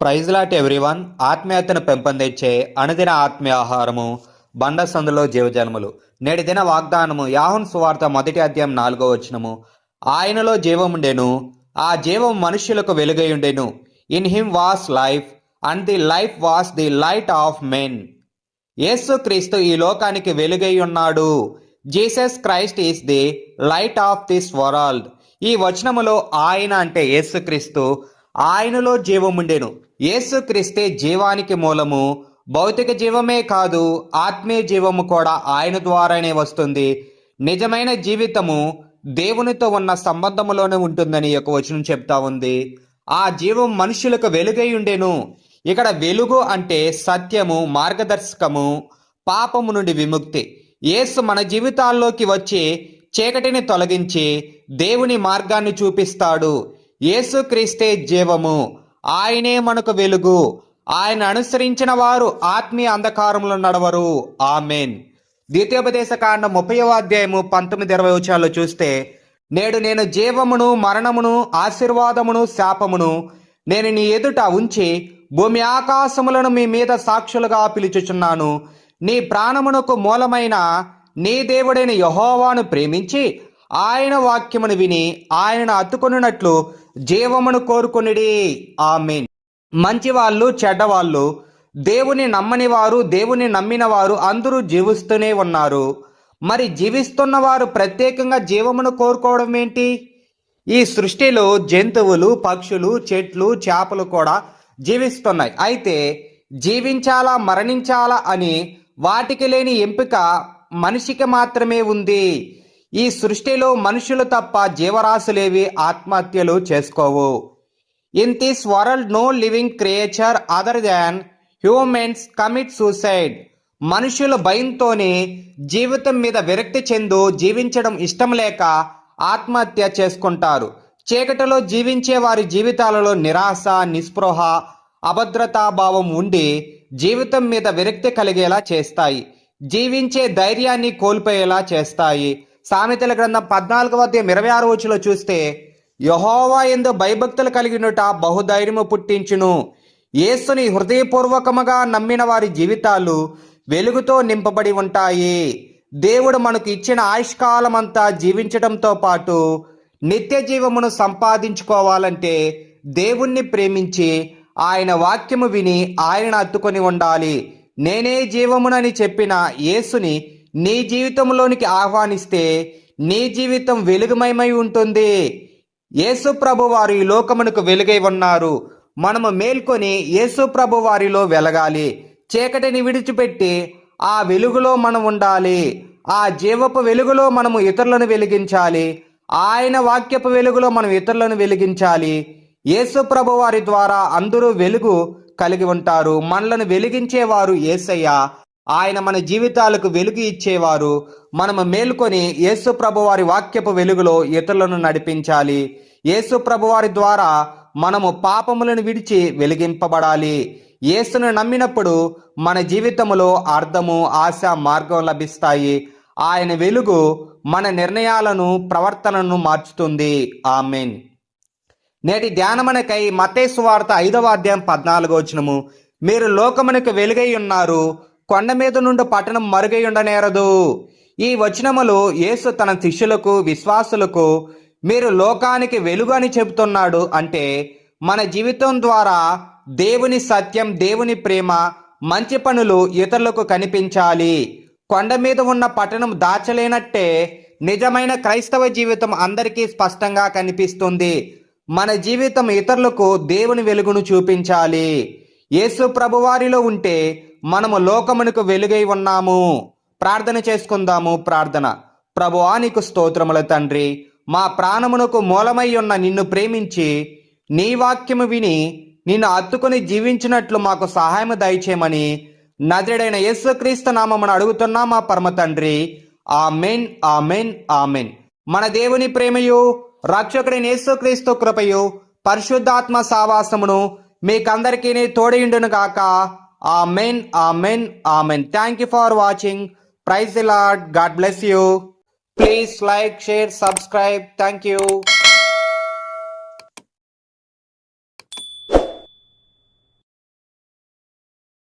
Praise lot everyone. ఆత్మీయతను పెంపొందించే అనుదిన ఆత్మీయ ఆహారము బండ సందులో జీవజన్మలు. నేటి దిన వాగ్దానము యాహోను సువార్త 1వ అధ్యాయం 4వ వచనము. ఆయనలో జీవముండెను, ఆ జీవం మనుష్యులకు వెలుగయుండెను. In him was life, and the life was the light of men. యేసు క్రీస్తు ఈ లోకానికి వెలుగై ఉన్నాడు. Jesus Christ is the light of this world. ఈ వచనములో ఆయన అంటే యేసుక్రీస్తు, ఆయనలో జీవముండెను. యేసుక్రీస్తే జీవానికి మూలము. భౌతిక జీవమే కాదు, ఆత్మీయ జీవము కూడా ఆయన ద్వారానే వస్తుంది. నిజమైన జీవితము దేవునితో ఉన్న సంబంధములోనే ఉంటుందని ఒక వచనం చెప్తా ఉంది. ఆ జీవం మనుషులకు వెలుగై ఉండెను. ఇక్కడ వెలుగు అంటే సత్యము, మార్గదర్శకము, పాపము నుండి విముక్తి. యేసు మన జీవితాల్లోకి వచ్చి చీకటిని తొలగించి దేవుని మార్గాన్ని చూపిస్తాడు. యేసుక్రీస్తే జీవము, ఆయనే మనకు వెలుగు. ఆయన అనుసరించిన వారు ఆత్మీయ అంధకారంలో నడవరు. ఆమెన్. ద్వితీయోపదేశ కాండం 30వ అధ్యాయము 19-20 వచనాల్లో చూస్తే, నేడు నేను జీవమును, మరణమును, ఆశీర్వాదమును, శాపమును నేను నీ ఎదుట ఉంచి భూమి ఆకాశములను మీ మీద సాక్షులుగా పిలుచుచున్నాను. నీ ప్రాణమునకు మూలమైన నీ దేవుడైన యెహోవాను ప్రేమించి ఆయన వాక్యమును విని ఆయనను అత్తుకొనున్నట్లు జీవమును కోరుకొనిడి. ఆమేన్. మంచివాళ్ళు, చెడ్డవాళ్ళు, దేవుని నమ్మని వారు, దేవుని నమ్మిన వారు అందరూ జీవిస్తూనే ఉన్నారు. మరి జీవిస్తున్న వారు ప్రత్యేకంగా జీవమును కోరుకోవడం ఏంటి? ఈ సృష్టిలో జంతువులు, పక్షులు, చెట్లు, చేపలు కూడా జీవిస్తున్నాయి. అయితే జీవించాలా, మరణించాలా అని వాటికి లేని ఎంపిక మనిషికి మాత్రమే ఉంది. ఈ సృష్టిలో మనుషులు తప్ప జీవరాశులేవి ఆత్మహత్యలు చేసుకోవు. In this world no living creature other than humans commit suicide. మనుషులు భయంతోనే జీవితం మీద విరక్తి చెందు జీవించడం ఇష్టం లేక ఆత్మహత్య చేసుకుంటారు. చీకటిలో జీవించే వారి జీవితాలలో నిరాశ, నిస్పృహ, అభద్రతాభావం ఉండి జీవితం మీద విరక్తి కలిగేలా చేస్తాయి. జీవించే ధైర్యాన్ని కోల్పోయేలా చేస్తాయి. సామెతల గ్రంథం 14వ అధ్యాయం 26వ వచనంలో చూస్తే, యెహోవా యందు భయభక్తులు కలిగినట బహుధైర్యము పుట్టించును. యేసుని హృదయపూర్వకముగా నమ్మిన వారి జీవితాలు వెలుగుతో నింపబడి ఉంటాయి. దేవుడు మనకు ఇచ్చిన ఆయుష్కాలం అంతా జీవించడంతో పాటు నిత్య జీవమును సంపాదించుకోవాలంటే దేవుణ్ణి ప్రేమించి ఆయన వాక్యము విని ఆయనను అత్తుకొని ఉండాలి. నేనే జీవమునని చెప్పిన యేసుని నీ జీవితంలోనికి ఆహ్వానిస్తే నీ జీవితం వెలుగుమయమై ఉంటుంది. యేసు ప్రభు వారు ఈ లోకమునకు వెలుగై ఉన్నారు. మనము మేల్కొని యేసు ప్రభు వారిలో వెలగాలి. చీకటిని విడిచిపెట్టి ఆ వెలుగులో మనం ఉండాలి. ఆ జీవపు వెలుగులో మనము ఇతరులను వెలిగించాలి. ఆయన వాక్యపు వెలుగులో మనం ఇతరులను వెలిగించాలి. యేసు ప్రభు వారి ద్వారా అందరూ వెలుగు కలిగి ఉంటారు. మనలను వెలిగించేవారు యేసయ్య. ఆయన మన జీవితాలకు వెలుగు ఇచ్చేవారు. మనము మేల్కొని యేసు ప్రభు వారి వాక్యపు వెలుగులో ఇతరులను నడిపించాలి. యేసు ప్రభు వారి ద్వారా మనము పాపములను విడిచి వెలిగింపబడాలి. యేసును నమ్మినప్పుడు మన జీవితములో అర్థము, ఆశ, మార్గం లభిస్తాయి. ఆయన వెలుగు మన నిర్ణయాలను, ప్రవర్తనను మార్చుతుంది. ఆమేన్. నేటి ధ్యానమునకై మత్తయి సువార్త 5వ అధ్యాయం 14వ వచనము. మీరు లోకమునకు వెలుగై ఉన్నారు, కొండ మీద నుండి పట్టణం మరుగై ఉండనేరదు. ఈ వచనములు యేసు తన శిష్యులకు, విశ్వాసులకు మీరు లోకానికి వెలుగు అని చెబుతున్నాడు. అంటే మన జీవితం ద్వారా దేవుని సత్యం, దేవుని ప్రేమ, మంచి పనులు ఇతరులకు కనిపించాలి. కొండ మీద ఉన్న పట్టణం దాచలేనట్టే నిజమైన క్రైస్తవ జీవితం అందరికీ స్పష్టంగా కనిపిస్తుంది. మన జీవితం ఇతరులకు దేవుని వెలుగును చూపించాలి. యేసు ప్రభువారిలో ఉంటే మనము లోకమునకు వెలుగై ఉన్నాము. ప్రార్థన చేసుకుందాము. ప్రార్థన. ప్రభువా, నీకు స్తోత్రముల తండ్రి. మా ప్రాణమునకు మూలమై ఉన్న నిన్ను ప్రేమించి నీ వాక్యము విని నిన్ను అత్తుకుని జీవించినట్లు మాకు సహాయము దయచేయమని నజరేయుడైన యేసుక్రీస్తు నామమున అడుగుతున్నా మా పరమ తండ్రి. Amen, amen, amen. మన దేవుని ప్రేమయు, రక్షకుడైన యేసుక్రీస్తు కృపయు, పరిశుద్ధాత్మ సావాసమును మీకందరికీ తోడయుండును గాక. Amen, amen, amen. Thank you for watching. Praise the Lord. God bless you. Please like, share, subscribe. Thank you.